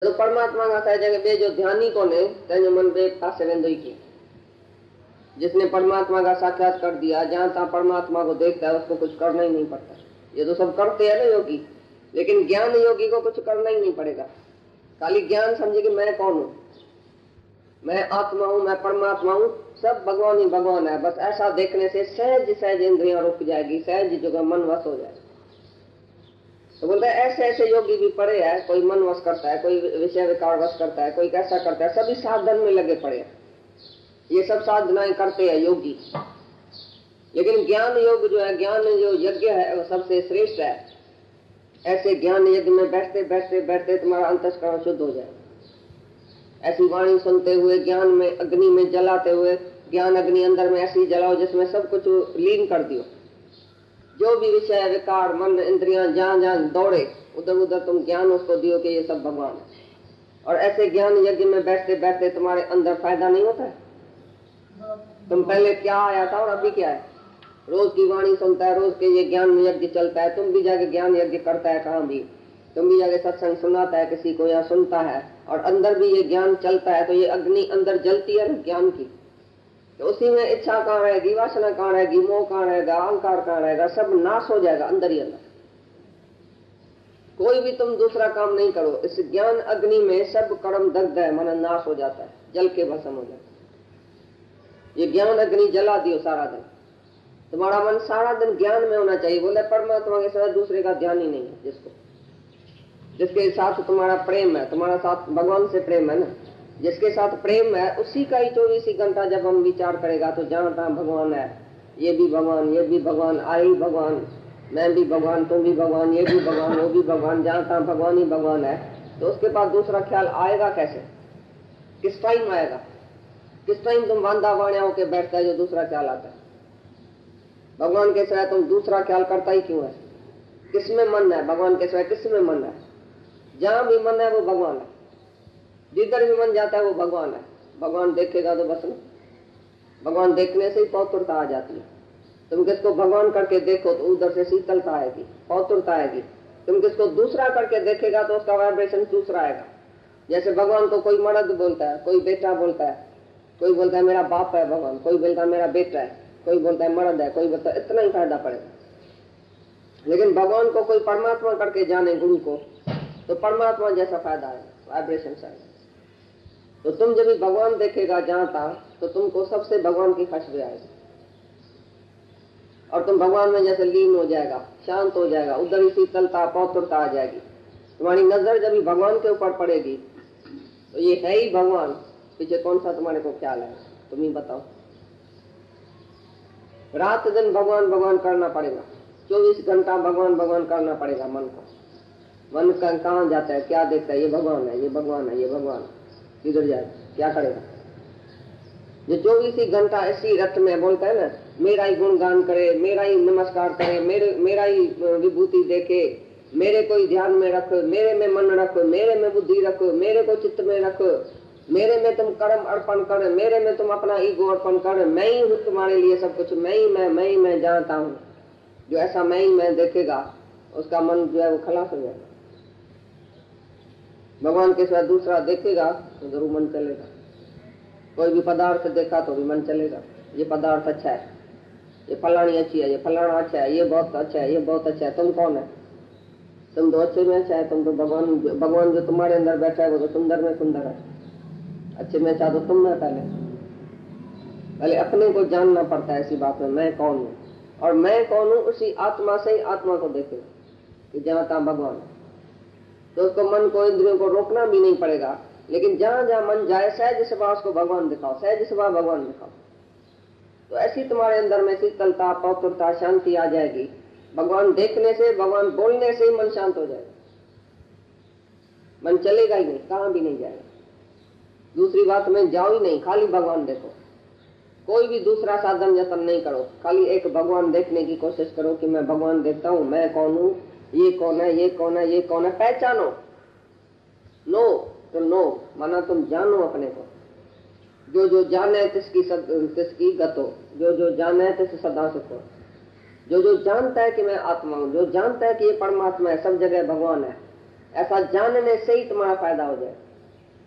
तो परमात्मा का कहे जगह बे जो ध्यानी को ने तेजो मन बे पासे वेंदो ही की। जिसने परमात्मा का साक्षात कर दिया, जहां तहां परमात्मा को देखता है, उसको कुछ करना ही नहीं पड़ता। ये तो सब करते हैं ना योगी, लेकिन ज्ञान योगी को कुछ करना ही नहीं पड़ेगा। खाली ज्ञान समझे कि मैं कौन हूँ, मैं आत्मा हूँ, मैं परमात्मा हूँ, सब भगवान ही भगवान है। बस ऐसा देखने से सहज सहज इंद्रियां रुक जाएगी, सहज जो मन वश हो जाएगा। तो बोलते हैं ऐसे ऐसे योगी भी पड़े हैं, कोई मन वश करता है, कोई विषय विकार वश करता है, कोई कैसा करता है, सभी साधन में लगे पड़े हैं। ये सब साधनाएं करते हैं योगी, लेकिन ज्ञान योग जो है, ज्ञान जो यज्ञ है, वो सबसे श्रेष्ठ है। ऐसे ज्ञान यज्ञ में बैठते बैठते बैठते तुम्हारा अंतःकरण शुद्ध हो जाए। ऐसी वाणी सुनते हुए, ज्ञान में अग्नि में जलाते हुए, ज्ञान अग्नि अंदर में ऐसी जलाओ जिसमें सब कुछ लीन कर दियो। जो भी विषय विकार मन इंद्रियां जहां जहां दौड़े, उधर उधर तुम ज्ञान उसको दियो कि ये सब भगवान है। और ऐसे ज्ञान यज्ञ में बैठते बैठते तुम्हारे अंदर फायदा नहीं होता है। तुम पहले क्या आया था और अभी क्या है। रोज की वाणी सुनता है, रोज के ये ज्ञान यज्ञ चलता है, तुम भी जाके ज्ञान यज्ञ करता है, कहाँ भी तुम भी जाके सत्संग सुनाता है, किसी को यहाँ सुनता है, और अंदर भी ये ज्ञान चलता है। तो ये अग्नि अंदर जलती है ना ज्ञान की, तो उसी में इच्छा कहाँ रहेगी, वासना कहाँ रहेगी, मोह कहाँ रहेगा, अहंकार कहाँ रहेगा, सब नाश हो जाएगा अंदर ही अंदर। कोई भी तुम दूसरा काम नहीं करो, इस ज्ञान अग्नि में सब कर्म दग्ध है, मन नाश हो जाता है, जल के भस्म हो जाता है। ये ज्ञान अग्नि जला दियो सारा दिन, तुम्हारा मन सारा दिन ज्ञान में होना चाहिए। बोले परमात्मा के साथ दूसरे का ध्यान ही नहीं है। जिसके साथ तुम्हारा प्रेम है, तुम्हारा साथ भगवान से प्रेम है ना, जिसके साथ प्रेम है उसी का ही 24 घंटा जब हम विचार करेगा, तो जहां तहां भगवान है, ये भी भगवान, ये भी भगवान, आई भगवान, मैं भी भगवान, तुम भी भगवान, ये भी भगवान, वो भी भगवान, जहां तहां भगवान ही भगवान है। तो उसके पास दूसरा ख्याल आएगा कैसे, किस टाइम आएगा? किस टाइम तुम वांदा वाण्या होकर बैठता है जो दूसरा ख्याल आता है? भगवान के सिवाय तुम दूसरा ख्याल करता ही क्यों है? किसमें मन है? भगवान के सिवाय किसमें मन है? जहां भी मन है वो भगवान है, जिधर भी मन जाता है वो भगवान है। भगवान देखेगा तो बस ना, भगवान देखने से ही पौत्रता आ जाती है। तुम किसको भगवान करके देखो तो उधर से शीतलता आएगी, पौत्रता आएगी। तुम किसको दूसरा करके देखेगा तो उसका वाइब्रेशन दूसरा आएगा। जैसे भगवान को कोई मर्द बोलता है, कोई बेटा बोलता है, कोई बोलता है मेरा बाप है भगवान, कोई बोलता है मेरा बेटा है, कोई बोलता है मर्द है, कोई बोलता है, इतना ही फायदा पड़ेगा। लेकिन भगवान को कोई परमात्मा करके जाने गुरु को, तो परमात्मा जैसा फायदा है, वाइब्रेशन आएगा। तो तुम जब भी भगवान देखेगा जहां तहां, तो तुमको सबसे भगवान की खुशबू आएगी, और तुम भगवान में जैसे लीन हो जाएगा, शांत हो जाएगा, उधर ही शीतलता पौत्रता आ जाएगी। तुम्हारी नजर जब भी भगवान के ऊपर पड़ेगी तो ये है ही भगवान, पीछे कौन सा तुम्हारे को ख्याल है, तुम ही बताओ। रात दिन भगवान भगवान करना पड़ेगा, 24 घंटा भगवान भगवान करना पड़ेगा मन को। मन का कहाँ जाता है, क्या देखता है, ये भगवान है, ये भगवान है, ये भगवान है, किधर जाए, क्या करेगा? ये 24 घंटा इसी रट में बोलता है ना, मेरा ही गुणगान करे, मेरा ही नमस्कार करे, मेरा ही विभूति देखे, मेरे को ही ध्यान में रख, मेरे में मन रख, मेरे में बुद्धि रख, मेरे को चित्त में रख, मेरे में तुम कर्म अर्पण कर, मेरे में तुम अपना ईगो अर्पण कर, मैं ही हूँ तुम्हारे लिए सब कुछ, मैं ही मैं जानता हूँ। जो ऐसा मैं ही मैं देखेगा उसका मन जो है वो खलास हो जाएगा। भगवान के साथ दूसरा देखेगा तो जरूर मन चलेगा। कोई भी पदार्थ देखा तो भी मन चलेगा, ये पदार्थ अच्छा है, ये फलानी अच्छी है, ये फलाना अच्छा है, ये बहुत अच्छा है, ये बहुत अच्छा है। तुम कौन है? तुम तो अच्छे में अच्छा है, तुम तो भगवान जो तुम्हारे अंदर बैठा है वो तो सुंदर में सुंदर है। अच्छे में अच्छा तो तुम में पहले अपने को जानना पड़ता है। ऐसी बात में मैं कौन हूँ, और मैं कौन हूँ उसी आत्मा से ही आत्मा को देखेगा कि जहाँ तहाँ भगवान है। तो उसको मन को इंद्रियों को रोकना भी नहीं पड़ेगा, लेकिन जहां जहां मन जाए सहज स्वभाव उसको भगवान दिखाओ, सहज स्वभाव भगवान दिखाओ। तो ऐसी तुम्हारे अंदर में शीतलता पौत्रता शांति आ जाएगी। भगवान देखने से, भगवान बोलने से ही मन शांत हो जाएगा, मन चलेगा ही नहीं, कहां भी नहीं जाएगा। दूसरी बात में जाओ ही नहीं, खाली भगवान देखो। कोई भी दूसरा साधन जतन नहीं करो, खाली एक भगवान देखने की कोशिश करो कि मैं भगवान देखता हूँ, मैं कौन हूँ, ये कौन है, ये कौन है, ये कौन है, पहचानो। नो तो नो माना तुम जानो अपने को। जो जो जाने तिसकी गतो, जो जो जाने तिस सदा सुखो। जो जो जानता है कि मैं आत्मा हूँ, जो जानता है कि ये परमात्मा है, सब जगह भगवान है, ऐसा जानने से ही तुम्हारा फायदा हो जाए।